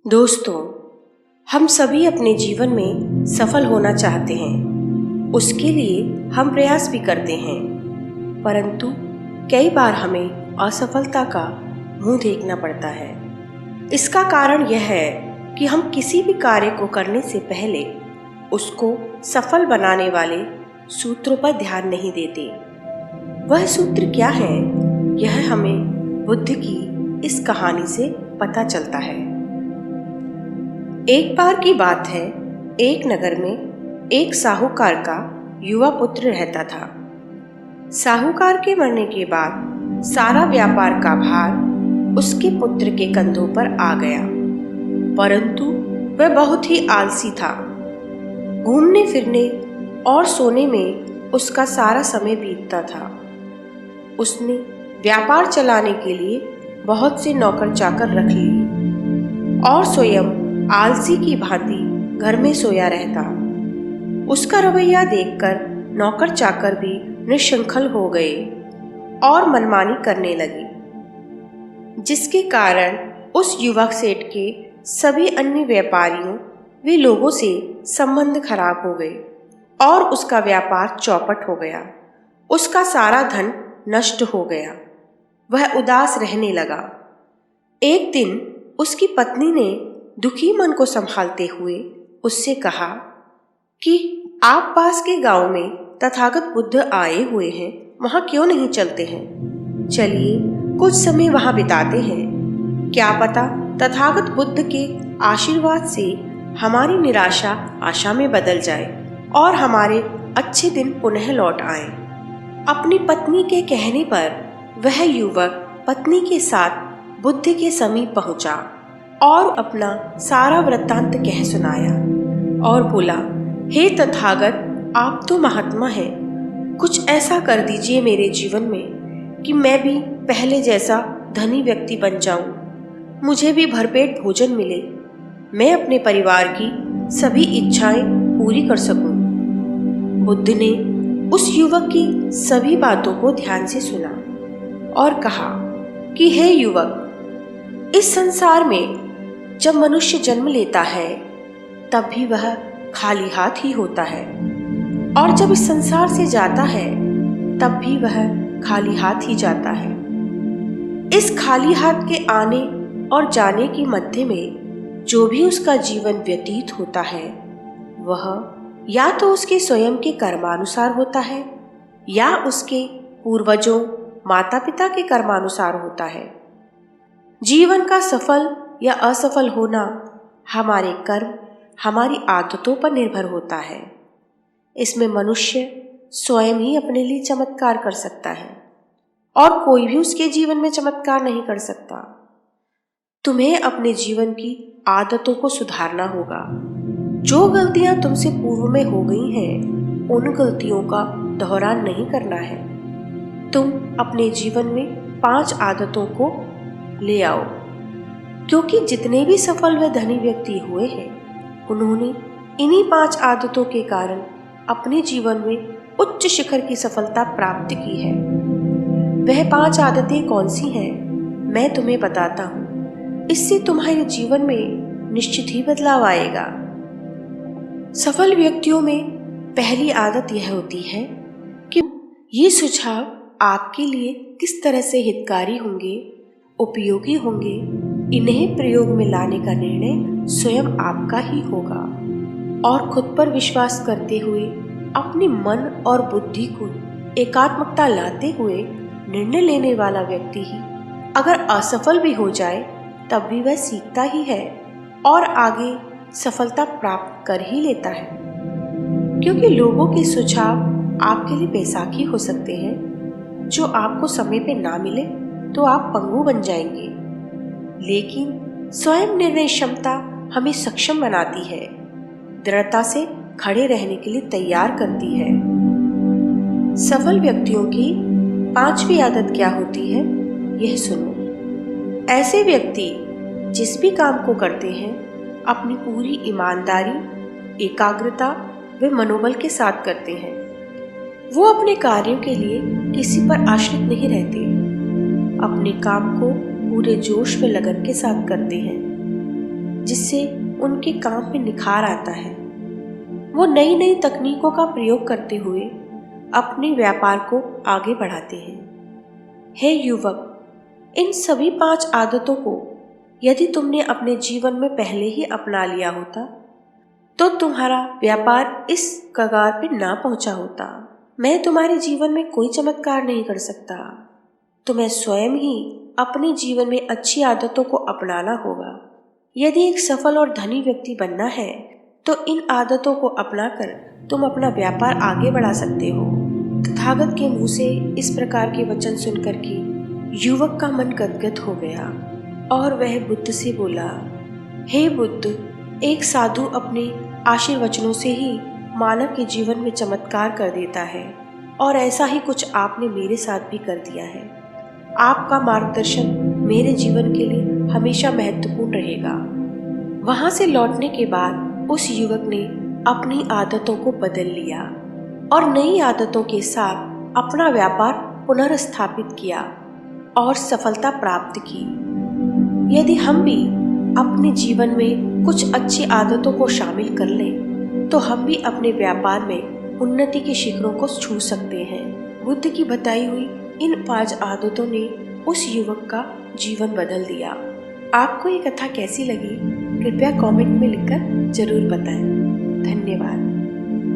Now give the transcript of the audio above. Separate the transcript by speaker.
Speaker 1: दोस्तों, हम सभी अपने जीवन में सफल होना चाहते हैं। उसके लिए हम प्रयास भी करते हैं, परंतु कई बार हमें असफलता का मुंह देखना पड़ता है। इसका कारण यह है कि हम किसी भी कार्य को करने से पहले उसको सफल बनाने वाले सूत्रों पर ध्यान नहीं देते। वह सूत्र क्या है, यह हमें बुद्ध की इस कहानी से पता चलता है। एक बार की बात है, एक नगर में एक साहूकार का युवा पुत्र रहता था। साहूकार के मरने के बाद सारा व्यापार का भार उसके पुत्र के कंधों पर आ गया, परंतु वह बहुत ही आलसी था। घूमने फिरने और सोने में उसका सारा समय बीतता था। उसने व्यापार चलाने के लिए बहुत से नौकर चाकर रख लिए और स्वयं आलसी की भांति घर में सोया रहता। उसका रवैया देखकर नौकर चाकर भी निश्शंखल हो गए और मनमानी करने लगे, जिसके कारण उस युवक सेठ के सभी अन्य व्यापारियों वे लोगों से संबंध खराब हो गए और उसका व्यापार चौपट हो गया। उसका सारा धन नष्ट हो गया। वह उदास रहने लगा। एक दिन उसकी पत्नी ने दुखी मन को संभालते हुए उससे कहा कि आप पास के गांव में तथागत बुद्ध आए हुए हैं, वहां क्यों नहीं चलते हैं? चलिए कुछ समय वहां बिताते हैं। क्या पता तथागत बुद्ध के आशीर्वाद से हमारी निराशा आशा में बदल जाए और हमारे अच्छे दिन पुनः लौट आए। अपनी पत्नी के कहने पर वह युवक पत्नी के साथ बुद्ध के समीप पहुंचा और अपना सारा वृत्तांत कह सुनाया और बोला, हे तथागत, आप तो महात्मा हैं, कुछ ऐसा कर दीजिए मेरे जीवन में कि मैं भी पहले जैसा धनी व्यक्ति बन जाऊं, मुझे भी भरपेट भोजन मिले, मैं अपने परिवार की सभी इच्छाएं पूरी कर सकूं। बुद्ध ने उस युवक की सभी बातों को ध्यान से सुना और कहा कि हे युवक, इस संसार में जब मनुष्य जन्म लेता है तब भी वह खाली हाथ ही होता है, और जब इस संसार से जाता है तब भी वह खाली हाथ ही जाता है। इस खाली हाथ के आने और जाने के मध्य में जो भी उसका जीवन व्यतीत होता है वह या तो उसके स्वयं के कर्मानुसार होता है या उसके पूर्वजों माता पिता के कर्मानुसार होता है। जीवन का सफल या असफल होना हमारे कर्म, हमारी आदतों पर निर्भर होता है। इसमें मनुष्य स्वयं ही अपने लिए चमत्कार कर सकता है और कोई भी उसके जीवन में चमत्कार नहीं कर सकता। तुम्हें अपने जीवन की आदतों को सुधारना होगा। जो गलतियां तुमसे पूर्व में हो गई हैं, उन गलतियों का दोहरान नहीं करना है। तुम अपने जीवन में 5 आदतों को ले आओ, क्योंकि जितने भी सफल व धनी व्यक्ति हुए हैं उन्होंने इन्हीं 5 आदतों के कारण अपने जीवन में उच्च शिखर की सफलता प्राप्त की है। वह 5 आदतें कौन सी हैं, मैं तुम्हें बताता हूँ। इससे तुम्हारे जीवन में निश्चित ही बदलाव आएगा। सफल व्यक्तियों में पहली आदत यह होती है कि ये सुझाव आपके लिए किस तरह से हितकारी होंगे, उपयोगी होंगे, इन्हें प्रयोग में लाने का निर्णय स्वयं आपका ही होगा। और खुद पर विश्वास करते हुए अपनी मन और बुद्धि को एकात्मकता लाते हुए निर्णय लेने वाला व्यक्ति ही अगर असफल भी हो जाए तब भी वह सीखता ही है और आगे सफलता प्राप्त कर ही लेता है। क्योंकि लोगों के सुझाव आपके लिए बैसाखी हो सकते हैं, जो आपको समय पे ना मिले तो आप पंगु बन जाएंगे, लेकिन स्वयं निर्णय क्षमता हमें सक्षम बनाती है, दृढ़ता से खड़े रहने के लिए तैयार करती है। सफल व्यक्तियों की 5वीं आदत क्या होती है, यह सुनो। ऐसे व्यक्ति जिस भी काम को करते हैं अपनी पूरी ईमानदारी, एकाग्रता व मनोबल के साथ करते हैं। वो अपने कार्यों के लिए किसी पर आश्रित नहीं रहते, अपने काम को पूरे जोश व लगन के साथ करते हैं। जिससे उनके काम में निखार आता है। वो नई नई तकनीकों का प्रयोग करते हुए अपने व्यापार को आगे बढ़ाते हैं। हे युवक, इन सभी 5 आदतों को यदि तुमने अपने जीवन में पहले ही अपना लिया होता तो तुम्हारा व्यापार इस कगार पे ना पहुंचा होता। मैं तुम्हारे जीवन में कोई चमत्कार नहीं कर सकता। तुम्हें स्वयं ही अपने जीवन में अच्छी आदतों को अपनाना होगा। यदि एक सफल और धनी व्यक्ति बनना है तो इन आदतों को अपनाकर तुम अपना व्यापार आगे बढ़ा सकते हो। तथागत के मुंह से इस प्रकार के वचन सुनकर के युवक का मन गदगद हो गया और वह बुद्ध से बोला, हे बुद्ध, एक साधु अपने आशीर्वचनों से ही मानव के जीवन में चमत्कार कर देता है और ऐसा ही कुछ आपने मेरे साथ भी कर दिया है। आपका मार्गदर्शन मेरे जीवन के लिए हमेशा महत्वपूर्ण रहेगा। वहां से लौटने के बाद उस युवक ने अपनी आदतों को बदल लिया और नई आदतों के साथ अपना व्यापार पुनर्स्थापित किया और सफलता प्राप्त की। यदि हम भी अपने जीवन में कुछ अच्छी आदतों को शामिल कर लें तो हम भी अपने व्यापार में उन्नति के शिखरों को छू सकते हैं। बुद्ध की बताई हुई इन 5 आदतों ने उस युवक का जीवन बदल दिया। आपको ये कथा कैसी लगी कृपया कमेंट में लिखकर जरूर बताएं। धन्यवाद।